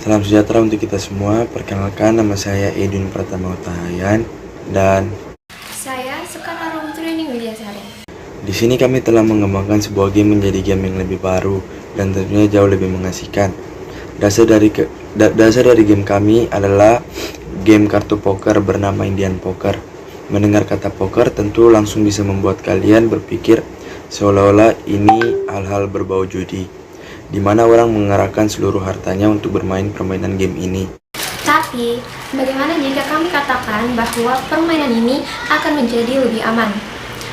Salam sejahtera untuk kita semua. Perkenalkan, nama saya Edwin Pratama Utahayan dan saya Sekarang Training Widyasari. di sini kami telah mengembangkan sebuah game menjadi game yang lebih baru dan tentunya jauh lebih mengasihkan. Dasar dari game kami adalah game kartu poker bernama Indian Poker. Mendengar kata poker tentu langsung bisa membuat kalian berpikir seolah-olah ini hal-hal berbau judi, di mana orang mengerahkan seluruh hartanya untuk bermain permainan game ini. Tapi, bagaimana jika kami katakan bahwa permainan ini akan menjadi lebih aman?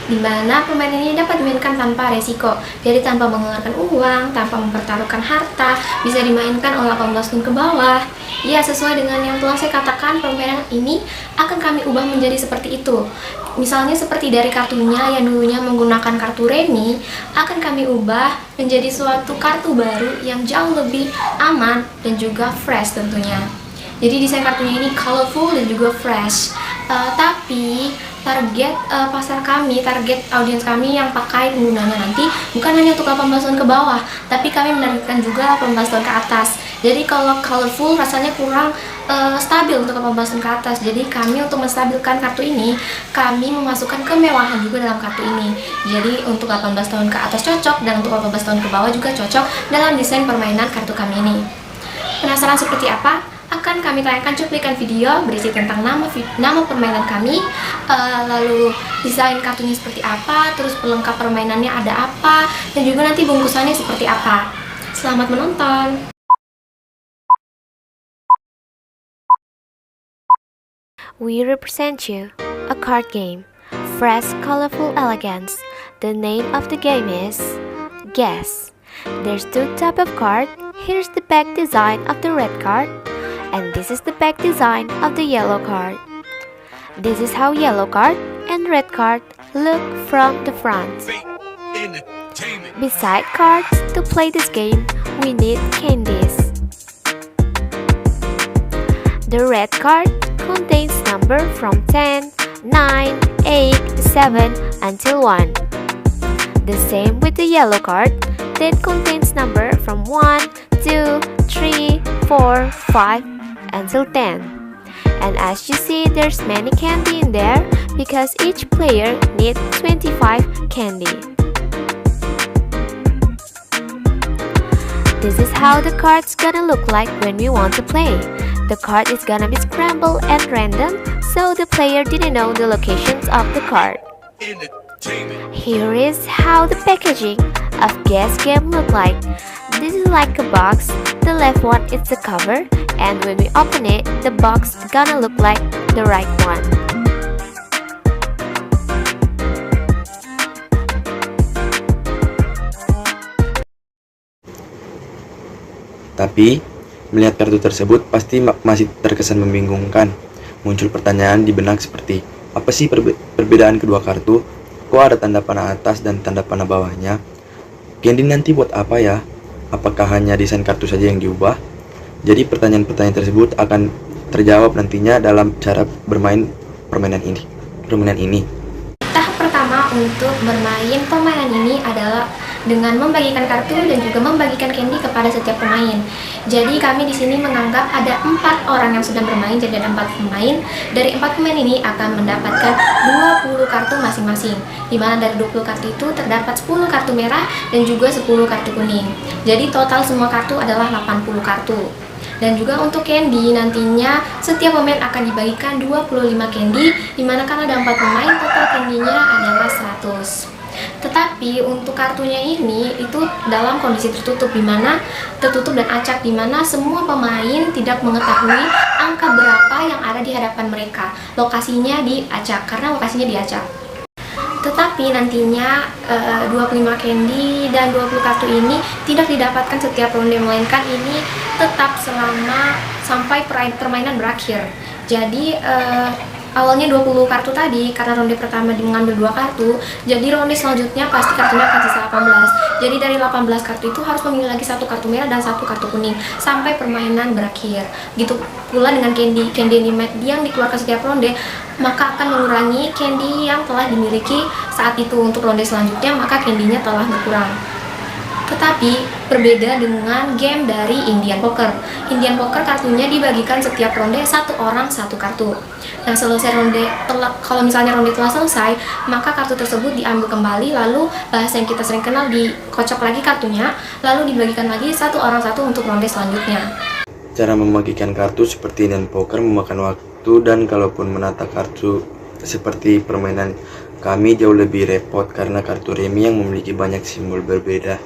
Di mana permainan ini dapat dimainkan tanpa resiko, jadi tanpa mengeluarkan uang, tanpa mempertaruhkan harta, bisa dimainkan oleh 18 tahun ke bawah. Ya, sesuai dengan yang telah saya katakan, permainan ini akan kami ubah menjadi seperti itu. Misalnya seperti dari kartunya yang dulunya menggunakan kartu remi, akan kami ubah menjadi suatu kartu baru yang jauh lebih aman dan juga fresh tentunya. Jadi desain kartunya ini colorful dan juga fresh. Tapi target pasar kami, target audiens kami yang pakai penggunanya nanti bukan hanya untuk 18 tahun ke bawah, tapi kami menargetkan juga 18 tahun ke atas. Jadi kalau colorful rasanya kurang stabil untuk 18 tahun ke atas. Jadi kami untuk menstabilkan kartu ini, kami memasukkan kemewahan juga dalam kartu ini. Jadi untuk 18 tahun ke atas cocok dan untuk 18 tahun ke bawah juga cocok dalam desain permainan kartu kami ini. Penasaran seperti apa? Akan kami tayangkan cuplikan video berisi tentang nama permainan kami, lalu desain kartunya seperti apa, terus pelengkap permainannya ada apa, dan juga nanti bungkusannya seperti apa. Selamat menonton! We represent you a card game, fresh, colorful elegance. The name of the game is Guess. There's two types of card. Here's the back design of the red card, and this is the back design of the yellow card. This is how yellow card and red card look from the front. Beside cards, to play this game, we need candies. The red card contains number from 10, 9, 8, 7 until 1. The same with the yellow card that contains number from 1, 2, 3, 4, 5 until 10. And as you see, there's many candy in there because each player needs 25 candy. This is how the card's gonna look like when we want to play. The card is gonna be scrambled and random, so the player didn't know the locations of the card. Here is how the packaging of Guess game look like. This is like a box. The left one is the cover, and when we open it, the box gonna look like the right one. Tapi, melihat kartu tersebut pasti masih terkesan membingungkan. Muncul pertanyaan di benak seperti, apa sih perbedaan kedua kartu? Kok ada tanda panah atas dan tanda panah bawahnya? Candy nanti buat apa ya? Apakah hanya desain kartu saja yang diubah? Jadi pertanyaan-pertanyaan tersebut akan terjawab nantinya dalam cara bermain permainan ini. Tahap pertama untuk bermain permainan ini adalah dengan membagikan kartu dan juga membagikan candy kepada setiap pemain. Jadi kami di sini menganggap ada 4 orang yang sedang bermain, jadi ada 4 pemain. Dari 4 pemain ini akan mendapatkan 20 kartu masing-masing. Di mana dari 20 kartu itu terdapat 10 kartu merah dan juga 10 kartu kuning. Jadi total semua kartu adalah 80 kartu. Dan juga untuk candy nantinya setiap pemain akan dibagikan 25 candy, dimana kan ada 4 pemain, total candy-nya adalah 100. Tetapi untuk kartunya ini itu dalam kondisi tertutup, dimana tertutup dan acak, dimana semua pemain tidak mengetahui angka berapa yang ada di hadapan mereka. Lokasinya diacak, karena lokasinya diacak. Tetapi nantinya 25 candy dan 20 kartu ini tidak didapatkan setiap ronde, melainkan ini tetap sampai permainan berakhir. Jadi awalnya 20 kartu tadi, karena ronde pertama mengambil 2 kartu, jadi ronde selanjutnya pasti kartunya akan sisa 18. Jadi dari 18 kartu itu harus memilih lagi 1 kartu merah dan 1 kartu kuning sampai permainan berakhir. Gitu pula dengan candy yang dikeluarkan setiap ronde, maka akan mengurangi candy yang telah dimiliki saat itu. Untuk ronde selanjutnya maka candy-nya telah berkurang. Tetapi berbeda dengan game dari Indian Poker. Indian Poker kartunya dibagikan setiap ronde satu orang satu kartu. Nah, selesai ronde, kalau misalnya ronde telah selesai, maka kartu tersebut diambil kembali, lalu bahasa yang kita sering kenal dikocok lagi kartunya, lalu dibagikan lagi satu orang satu untuk ronde selanjutnya. Cara membagikan kartu seperti Indian Poker memakan waktu, dan kalaupun menata kartu seperti permainan kami jauh lebih repot karena kartu remi yang memiliki banyak simbol berbeda.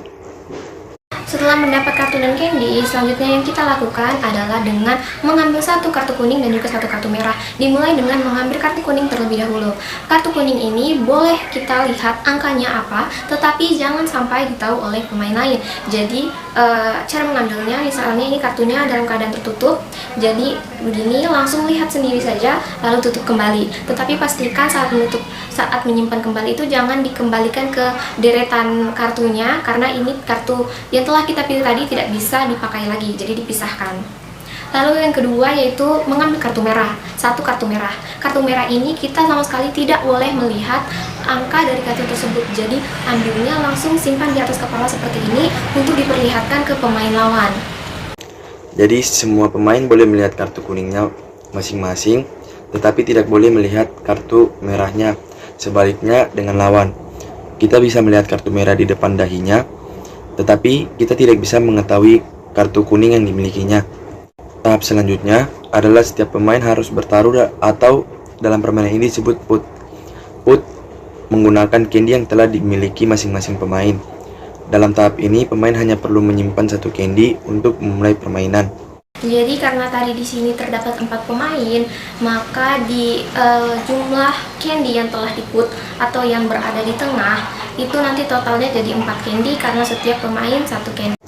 Setelah mendapat kartu dan candy, selanjutnya yang kita lakukan adalah dengan mengambil satu kartu kuning dan juga satu kartu merah. Dimulai dengan mengambil kartu kuning terlebih dahulu. Kartu kuning ini boleh kita lihat angkanya apa, tetapi jangan sampai ditahu oleh pemain lain. Jadi cara mengambilnya, misalnya ini kartunya dalam keadaan tertutup, jadi begini, langsung lihat sendiri saja lalu tutup kembali. Tetapi pastikan saat menyimpan kembali itu jangan dikembalikan ke deretan kartunya, karena ini kartu yang telah kita pilih tadi tidak bisa dipakai lagi, jadi dipisahkan. Lalu yang kedua yaitu mengambil kartu merah, satu kartu merah. Kartu merah ini kita sama sekali tidak boleh melihat angka dari kartu tersebut, jadi ambilnya langsung simpan di atas kepala seperti ini untuk diperlihatkan ke pemain lawan. Jadi semua pemain boleh melihat kartu kuningnya masing-masing, tetapi tidak boleh melihat kartu merahnya. Sebaliknya dengan lawan, kita bisa melihat kartu merah di depan dahinya, tetapi kita tidak bisa mengetahui kartu kuning yang dimilikinya. Tahap selanjutnya adalah setiap pemain harus bertaruh atau dalam permainan ini disebut put. Put menggunakan candy yang telah dimiliki masing-masing pemain. Dalam tahap ini pemain hanya perlu menyimpan satu candy untuk memulai permainan. Jadi karena tadi di sini terdapat 4 pemain, maka di jumlah candy yang telah diput atau yang berada di tengah itu nanti totalnya jadi 4 candy karena setiap pemain satu candy.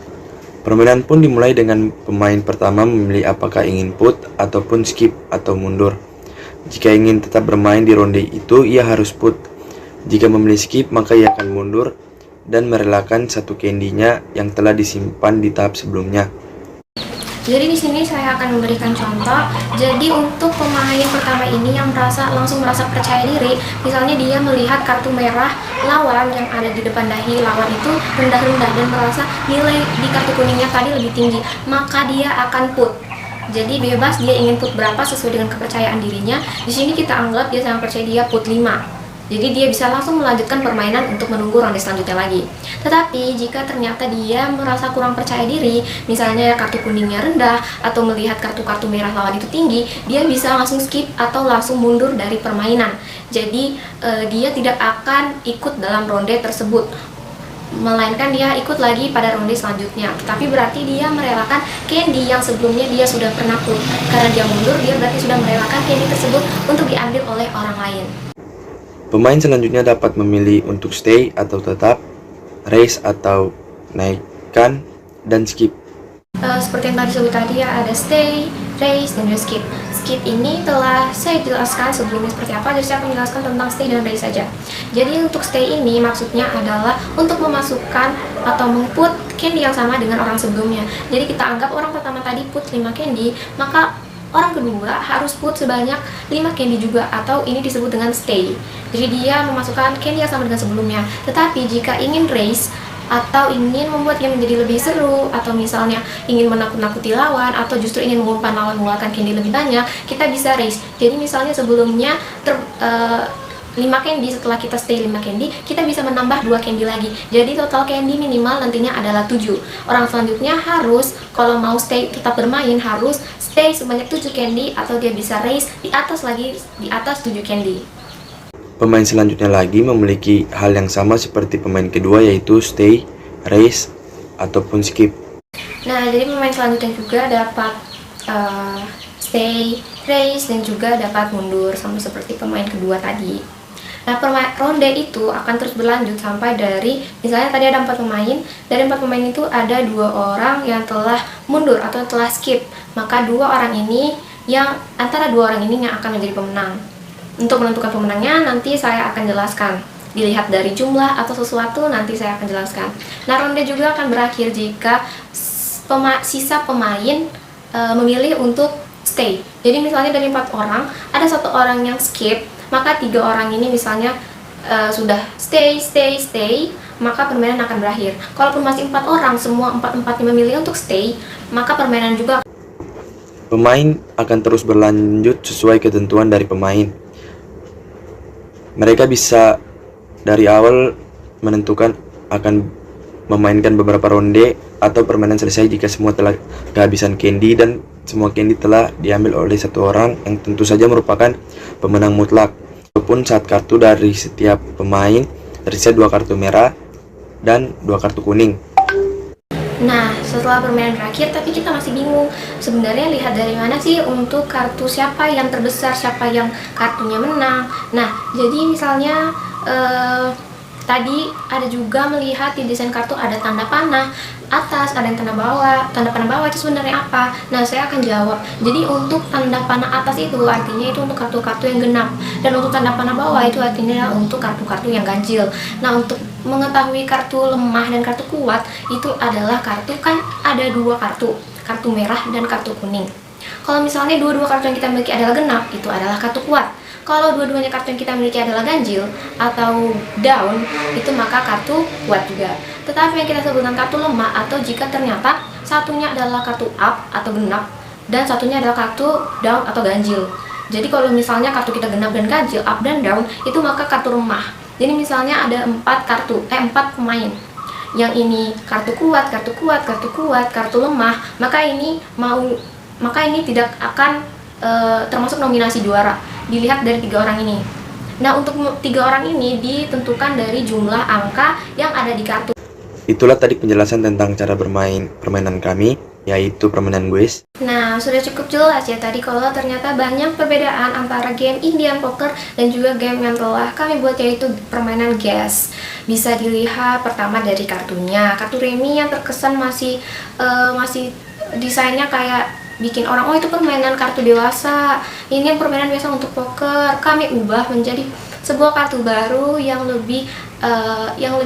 Permainan pun dimulai dengan pemain pertama memilih apakah ingin put ataupun skip atau mundur. Jika ingin tetap bermain di ronde itu, ia harus put. Jika memilih skip, maka ia akan mundur dan merelakan satu candy-nya yang telah disimpan di tahap sebelumnya. Jadi di sini saya akan memberikan contoh. Jadi untuk pemain pertama ini yang langsung merasa percaya diri, misalnya dia melihat kartu merah lawan yang ada di depan dahi lawan itu rendah-rendah dan merasa nilai di kartu kuningnya tadi lebih tinggi, maka dia akan put. Jadi bebas dia ingin put berapa sesuai dengan kepercayaan dirinya. Di sini kita anggap dia sangat percaya, dia put 5. Jadi dia bisa langsung melanjutkan permainan untuk menunggu ronde selanjutnya lagi. Tetapi jika ternyata dia merasa kurang percaya diri, misalnya kartu kuningnya rendah atau melihat kartu-kartu merah lawan itu tinggi, dia bisa langsung skip atau langsung mundur dari permainan. Jadi dia tidak akan ikut dalam ronde tersebut, melainkan dia ikut lagi pada ronde selanjutnya. Tetapi berarti dia merelakan candy yang sebelumnya dia sudah pernah put. Karena dia mundur, dia berarti sudah merelakan candy tersebut untuk diambil oleh orang lain. Pemain selanjutnya dapat memilih untuk stay atau tetap, raise atau naikkan, dan skip. Seperti yang tadi disebut tadi ya, ada stay, raise, dan juga skip. Skip ini telah saya jelaskan sebelumnya seperti apa, jadi saya akan menjelaskan tentang stay dan raise saja. Jadi untuk stay ini maksudnya adalah untuk memasukkan atau memput candy yang sama dengan orang sebelumnya. Jadi kita anggap orang pertama tadi put 5 candy, maka orang kedua harus put sebanyak 5 candy juga, atau ini disebut dengan stay. Jadi dia memasukkan candy yang sama dengan sebelumnya. Tetapi jika ingin raise atau ingin membuat game menjadi lebih seru, atau misalnya ingin menakut-nakuti lawan, atau justru ingin mengumpan lawan mengeluarkan candy lebih banyak, kita bisa raise. Jadi misalnya sebelumnya 5 candy, setelah kita stay 5 candy, kita bisa menambah 2 candy lagi. Jadi total candy minimal nantinya adalah 7. Orang selanjutnya harus, kalau mau stay tetap bermain, harus stay sebanyak 7 candy, atau dia bisa raise di atas 7 candy. Pemain selanjutnya lagi memiliki hal yang sama seperti pemain kedua, yaitu stay, raise, ataupun skip. Nah, jadi pemain selanjutnya juga dapat stay, raise, dan juga dapat mundur, sama seperti pemain kedua tadi. Nah, ronde itu akan terus berlanjut sampai dari, misalnya tadi ada 4 pemain, dari 4 pemain itu ada 2 orang yang telah mundur atau telah skip, maka 2 orang ini antara 2 orang ini yang akan menjadi pemenang. Untuk menentukan pemenangnya nanti saya akan jelaskan, dilihat dari jumlah atau sesuatu, nanti saya akan jelaskan. Nah, ronde juga akan berakhir jika sisa pemain memilih untuk stay. Jadi misalnya dari 4 orang, ada 1 orang yang skip, maka 3 orang ini misalnya sudah stay, maka permainan akan berakhir. Kalaupun masih 4 orang, semua 4-4-nya memilih untuk stay, maka permainan juga. Pemain akan terus berlanjut sesuai ketentuan dari pemain. Mereka bisa dari awal menentukan akan memainkan beberapa ronde atau permainan selesai jika semua telah kehabisan candy dan semua candy telah diambil oleh satu orang yang tentu saja merupakan pemenang mutlak. Walaupun saat kartu dari setiap pemain tersisa 2 kartu merah dan 2 kartu kuning. Nah, setelah permainan berakhir, tapi kita masih bingung. Sebenarnya lihat dari mana sih untuk kartu siapa yang terbesar, siapa yang kartunya menang. Nah, jadi misalnya tadi ada juga melihat di desain kartu ada tanda panah atas, ada yang tanda bawah. Tanda panah bawah itu sebenarnya apa? Nah, saya akan jawab. Jadi untuk tanda panah atas itu artinya itu untuk kartu-kartu yang genap, dan untuk tanda panah bawah itu artinya untuk kartu-kartu yang ganjil. Nah, untuk mengetahui kartu lemah dan kartu kuat itu adalah kartu, kan ada 2 kartu, kartu merah dan kartu kuning. Kalau misalnya dua-dua kartu yang kita miliki adalah genap, itu adalah kartu kuat. Kalau dua-duanya kartu yang kita miliki adalah ganjil atau down, itu maka kartu kuat juga. Tetapi yang kita sebutkan kartu lemah atau jika ternyata satunya adalah kartu up atau genap dan satunya adalah kartu down atau ganjil. Jadi kalau misalnya kartu kita genap dan ganjil, up dan down, itu maka kartu lemah. Jadi misalnya ada 4 pemain. Yang ini kartu kuat, kartu kuat, kartu kuat, kartu lemah, maka ini tidak akan termasuk nominasi juara. Dilihat dari 3 orang ini. Nah, untuk 3 orang ini ditentukan dari jumlah angka yang ada di kartu. Itulah tadi penjelasan tentang cara bermain permainan kami, yaitu permainan guys. Nah, sudah cukup jelas ya tadi kalau ternyata banyak perbedaan antara game Indian Poker dan juga game yang telah kami buat, yaitu permainan guess. Bisa dilihat pertama dari kartunya. Kartu remi yang terkesan masih desainnya kayak bikin orang, oh itu permainan kartu dewasa, ini yang permainan biasa untuk poker. Kami ubah menjadi sebuah kartu baru yang lebih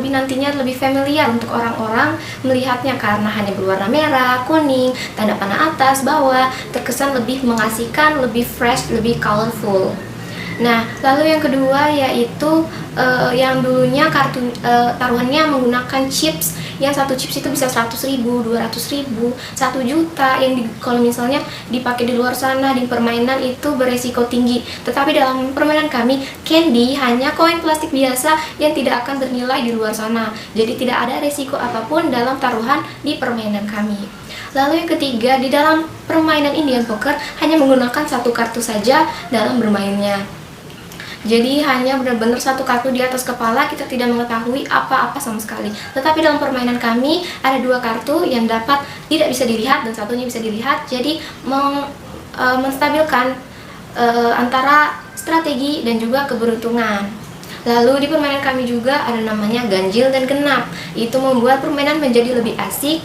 nantinya lebih familiar untuk orang-orang melihatnya karena hanya berwarna merah, kuning, tanda panah atas, bawah, terkesan lebih mengasihkan, lebih fresh, lebih colorful. Nah, lalu yang kedua yaitu yang dulunya kartu taruhannya menggunakan chips, yang satu chips itu bisa 100.000, 200.000, 1 juta, yang kalau misalnya dipakai di luar sana di permainan itu beresiko tinggi. Tetapi dalam permainan kami, candy hanya koin plastik biasa yang tidak akan bernilai di luar sana. Jadi tidak ada resiko apapun dalam taruhan di permainan kami. Lalu yang ketiga, di dalam permainan Indian Poker hanya menggunakan 1 kartu saja dalam bermainnya. Jadi hanya benar-benar 1 kartu di atas kepala, kita tidak mengetahui apa-apa sama sekali. Tetapi dalam permainan kami ada 2 kartu yang tidak bisa dilihat dan satunya bisa dilihat. Jadi menstabilkan antara strategi dan juga keberuntungan. Lalu di permainan kami juga ada namanya ganjil dan genap. Itu membuat permainan menjadi lebih asik.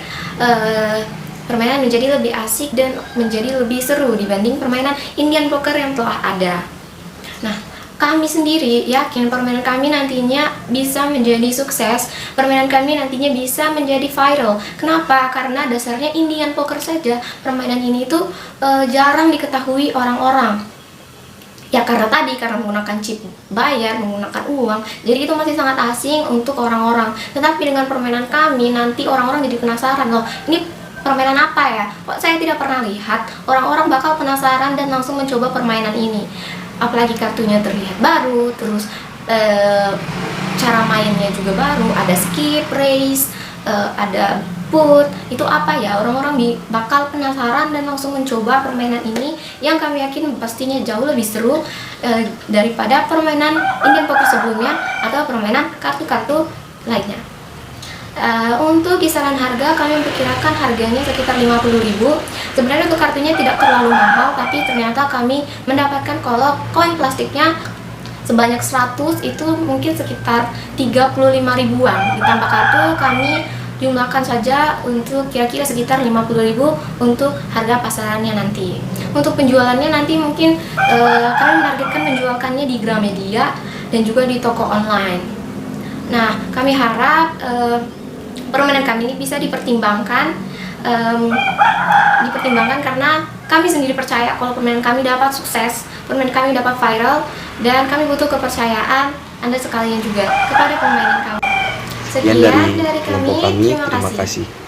Permainan menjadi lebih asik dan menjadi lebih seru dibanding permainan Indian Poker yang telah ada. Nah, kami sendiri yakin permainan kami nantinya bisa menjadi sukses. Permainan kami nantinya bisa menjadi viral. Kenapa? Karena dasarnya Indian Poker saja permainan ini tuh jarang diketahui orang-orang. Ya karena menggunakan chip bayar, menggunakan uang, jadi itu masih sangat asing untuk orang-orang. Tetapi dengan permainan kami nanti orang-orang jadi penasaran, loh ini permainan apa ya? Kok saya tidak pernah lihat? Orang-orang bakal penasaran dan langsung mencoba permainan ini. Apalagi kartunya terlihat baru, terus cara mainnya juga baru, ada skip, race, ada put, itu apa ya? Orang-orang bakal penasaran dan langsung mencoba permainan ini yang kami yakin pastinya jauh lebih seru daripada permainan Indian Poker sebelumnya atau permainan kartu-kartu lainnya. Untuk kisaran harga kami memperkirakan harganya sekitar 50.000. Sebenarnya untuk kartunya tidak terlalu mahal, tapi ternyata kami mendapatkan kalau koin plastiknya sebanyak 100 itu mungkin sekitar 35 ribuan. Ditambah kartu kami jumlahkan saja untuk kira-kira sekitar 50.000 untuk harga pasarannya nanti. Untuk penjualannya nanti mungkin kami menargetkan menjualkannya di Gramedia dan juga di toko online. Nah, kami harap permainan kami ini bisa dipertimbangkan karena kami sendiri percaya kalau permainan kami dapat sukses, permainan kami dapat viral, dan kami butuh kepercayaan Anda sekalian juga kepada permainan kami. Sekian dari dari kelompok kami. terima Terima kasih. kasih.